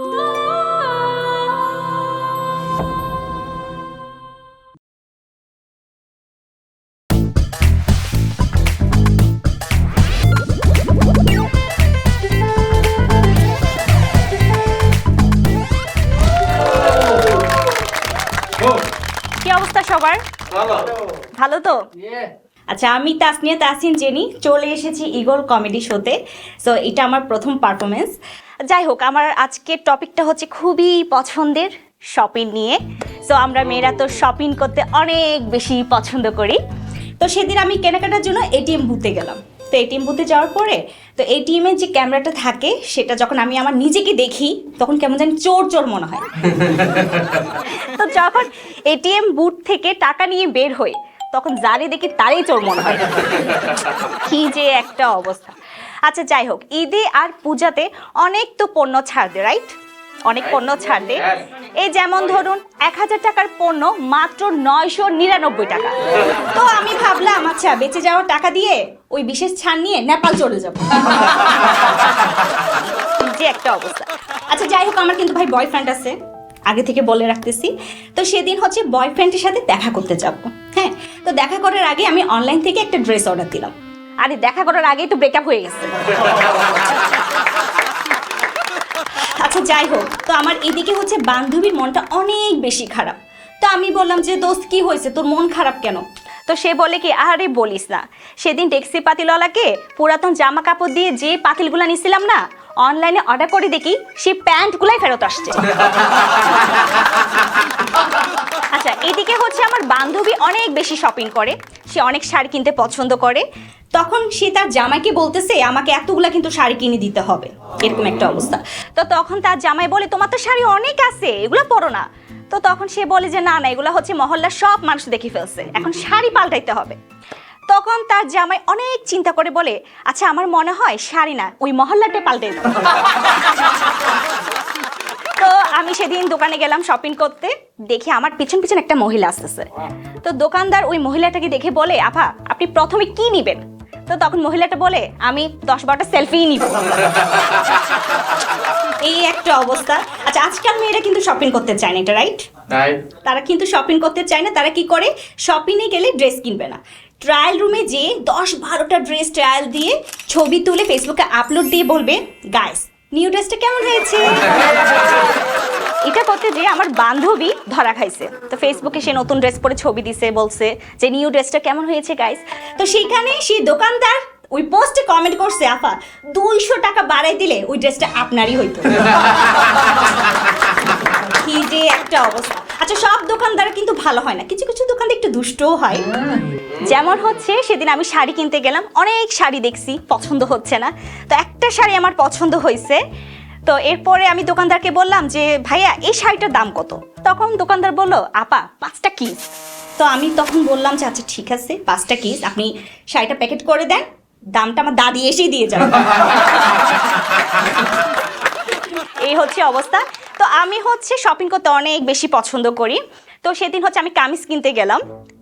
কি অবস্থা সবার? ভালো তো? আচ্ছা, আমি তাসনিয়া তাসিন জেনি চলে এসেছি ইগল কমেডি শোতে। সো এটা আমার প্রথম পারফরমেন্স। যাই হোক, আমার আজকের টপিকটা হচ্ছে খুবই পছন্দের, শপিং নিয়ে। সো আমরা মেয়েরা তো শপিং করতে অনেক বেশি পছন্দ করি। তো সেদিন আমি কেনাকাটার জন্য এটিএম বুথে গেলাম। তো এটিএম বুথে যাওয়ার পরে তো এটিএমের যে ক্যামেরাটা থাকে সেটা যখন আমি আমার নিজেকে দেখি তখন কেমন জানি চোর চোর মনে হয়। তো যখন এটিএম বুথ থেকে টাকা নিয়ে বের হই তখন যারে দেখি তারই চোর মনে হয়। কি যে একটা অবস্থা। আচ্ছা যাই হোক, ঈদে আর পূজাতে অনেক তো পণ্য ছাড় দেয়, রাইট? অনেক পণ্য ছাড় দেয়। এই যেমন ধরুন 1000 টাকার পণ্য মাত্র 999 টাকা। তো আমি ভাবলাম আচ্ছা বেঁচে যাওয়ার টাকা দিয়ে ওই বিশেষ ছাড় নিয়ে নেপাল চলে যাব। যে একটা অবস্থা। আচ্ছা যাই হোক, আমার কিন্তু ভাই বয়ফ্রেন্ড আছে, আগে থেকে বলে রাখতেছি। তো সেদিন হচ্ছে বয়ফ্রেন্ডের সাথে দেখা করতে যাব। হ্যাঁ, তো দেখা করার আগে আমি অনলাইন থেকে একটা ড্রেস অর্ডার দিলাম। আরে দেখা করার আগেই তো ব্রেকআপ হয়ে গেছে। আচ্ছা যাই হোক, তো আমার এদিকে হচ্ছে বান্ধবীর মনটা অনেক বেশি খারাপ। তো আমি বললাম যে দোস্ত কি হয়েছে, তোর মন খারাপ কেন? তো সে বলে কি, আরে বলিস না, সেদিন ট্যাক্সি পাতিলওয়ালাকে পুরাতন জামা কাপড় দিয়ে যে পাতিলগুলো নিছিলাম না, অনলাইনে অর্ডার করে দেখি সেই প্যান্টগুলাই ফেরত আসছে। আচ্ছা, এদিকে হচ্ছে আমার বান্ধবী অনেক বেশি শপিং করে, সে অনেক শাড়ি কিনতে পছন্দ করে। তখন সে তার জামাইকে বলতেছে আমাকে এতগুলা কিন্তু শাড়ি কিনে দিতে হবে, এরকম একটা অবস্থা। তো তখন তার জামাই বলে তোমার তো শাড়ি অনেক আছে, এগুলো পরো না। তো তখন সে বলে যে না না, এগুলো হচ্ছে মহল্লার সব মানুষ দেখে ফেলছে, এখন শাড়ি পাল্টাইতে হবে। তখন তার জামাই অনেক চিন্তা করে বলে আচ্ছা আমার মনে হয় শাড়ি না, ওই মহল্লাটা পাল্টাই দাও। তো আমি সেদিন দোকানে গেলাম শপিং করতে, দেখি আমার পিছন পিছন একটা মহিলা আসতেছে। তো দোকানদার ওই মহিলাটাকে দেখে বলে আপা আপনি প্রথমে কি নিবেন? তো তখন মহিলাটা বলে আমি 10-12টা সেলফি নিব। এই একটা অবস্থা। আচ্ছা, আজকাল মেয়েরা কিন্তু শপিং করতে চায় না, এটা রাইট? তারা কিন্তু শপিং করতে চায় না। তারা কি করে, শপিংয়ে গেলে ড্রেস কিনবে না, ট্রায়াল রুমে যেয়ে 10-12টা ড্রেস ট্রায়াল দিয়ে ছবি তুলে ফেসবুকে আপলোড দিয়ে বলবে গাইস নিউ ড্রেসটা কেমন হয়েছে। এটা করতে যে আমার বান্ধবী ধরা খাইছে। তো ফেসবুকে সে নতুন ড্রেস পরে ছবি দিছে, বলছে যে নিউ ড্রেসটা কেমন হয়েছে গাইস। তো সেখানে সেই দোকানদার ওই পোস্টে কমেন্ট করছে আপা 200 টাকা বাড়াই দিলে ওই ড্রেসটা আপনারই হইতো। কি যে একটা অবস্থা। আচ্ছা, সব দোকানদার কিন্তু ভালো হয় না, কিছু কিছু দোকানদার একটু দুষ্টও হয়। যেমন হচ্ছে সেদিন আমি শাড়ি কিনতে গেলাম, অনেক শাড়ি দেখছি, পছন্দ হচ্ছে না। তো একটা শাড়ি আমার পছন্দ হয়েছে। তো এরপরে আমি দোকানদারকে বললাম যে ভাইয়া এই শাড়িটার দাম কত? তখন দোকানদার বলল আপা 5টা কিস। তো আমি তখন বললাম যে আচ্ছা ঠিক আছে 5টা কিস, আপনি শাড়িটা প্যাকেট করে দেন, দামটা আমার দাদি এসেই দিয়ে যাবে। এই হচ্ছে অবস্থা। তো আমি হচ্ছে শপিং করতে অনেক বেশি পছন্দ করি। তো সেদিন হচ্ছে আমি কামিজ কিনতে গেলাম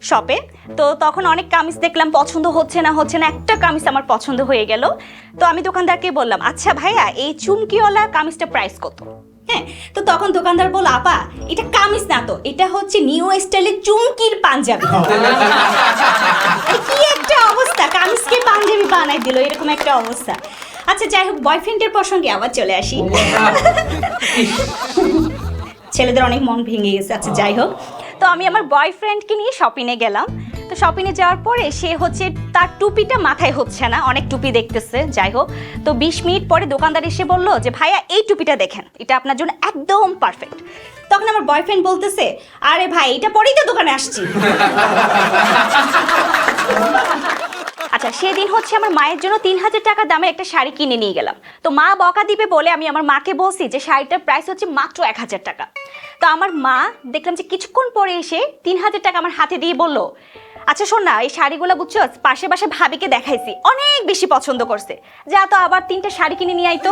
শপে। তো তখন অনেক কামিজ দেখলাম, পছন্দ হচ্ছে না, একটা কামিজ আমার পছন্দ হয়ে গেল। তো আমি দোকানদারকে বললাম আচ্ছা ভাইয়া এই চুমকিওয়ালা কামিজটা প্রাইস কত? হ্যাঁ, তো তখন দোকানদার বলল আপা এটা কামিজ না, তো এটা হচ্ছে নিউ স্টাইলের চুমকির পাঞ্জাবি। কি একটা অবস্থা, কামিজকে পাঞ্জাবি বানাই দিল, এরকম একটা অবস্থা। আচ্ছা যাই হোক, বয়ফ্রেন্ডের প্রসঙ্গে আবার চলে আসি। ছেলেদের অনেক মন ভেঙে গেছে। আচ্ছা যাই হোক, তো আমি আমার বয়ফ্রেন্ডকে নিয়ে শপিংয়ে গেলাম। তো শপিংয়ে যাওয়ার পরে সে হচ্ছে তার টুপিটা মাথায় হচ্ছে না, অনেক টুপি দেখতেছে। যাই হোক, তো 20 মিনিট পরে দোকানদার এসে বললো যে ভাইয়া এই টুপিটা দেখেন, এটা আপনার জন্য একদম পারফেক্ট। তখন আমার বয়ফ্রেন্ড বলতেছে আরে ভাই এটা পরেই তো দোকানে আসছি। আচ্ছা, সেদিন হচ্ছে আমার মায়ের জন্য 3000 টাকা দামের একটা শাড়ি কিনে নিয়ে গেলাম। তো মা বকা দিবে বলে আমি আমার মাকে বলছি যে শাড়িটার প্রাইস হচ্ছে মাত্র 1000 টাকা। তো আমার মা দেখলাম যে কিছুক্ষণ পরে এসে 3000 টাকা আমার হাতে দিয়ে বলল আচ্ছা শোন না, এই শাড়িগুলো বুঝছো পাশে পাশে ভাবিকে দেখাইছি, অনেক বেশি পছন্দ করছে, যা তো আবার 3টা শাড়ি কিনে নিয়ে আইতো।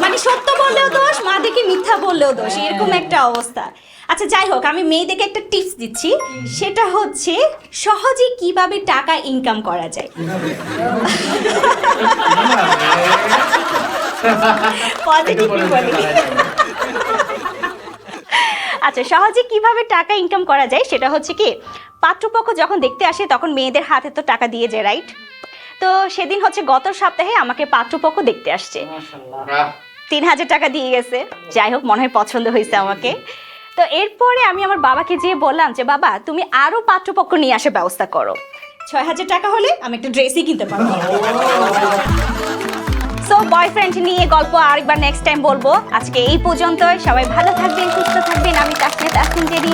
মানে সত্য বললেও দোষ, মা দেখে মিথ্যা বললেও দোষ, এরকম একটা অবস্থা। আচ্ছা যাই হোক, আমি মেয়েদেরকে একটা টিপস দিচ্ছি, সেটা হচ্ছে সহজে কিভাবে টাকা ইনকাম করা যায়। পজিটিভলি বলি। আচ্ছা, সহজে কিভাবে টাকা ইনকাম করা যায় সেটা হচ্ছে কি, পাত্রপক্ষ যখন দেখতে আসে তখন মেয়েদের হাতে তো টাকা দিয়ে যায়, রাইট? তো সেদিন হচ্ছে গত সপ্তাহে আমাকে পাত্রপক্ষ দেখতে আসছে, 3000 টাকা দিয়ে গেছে। যাই হোক, মনে হয় পছন্দ হয়েছে আমাকে। তো এরপরে আমি আমার বাবাকে যেয়ে বললাম যে বাবা, তুমি আরো পাত্রপক্ষ নিয়ে আসার ব্যবস্থা করো, 6000 টাকা হলে আমি একটা ড্রেসই কিনতে পারবো। সো বয়ফ্রেন্ড নিয়ে গল্প আরেকবার নেক্সট টাইম বলবো। আজকে এই পর্যন্তই। সবাই ভালো থাকবেন, সুস্থ থাকবেন। আমি তাসনিয়া তাসনিম জেরি।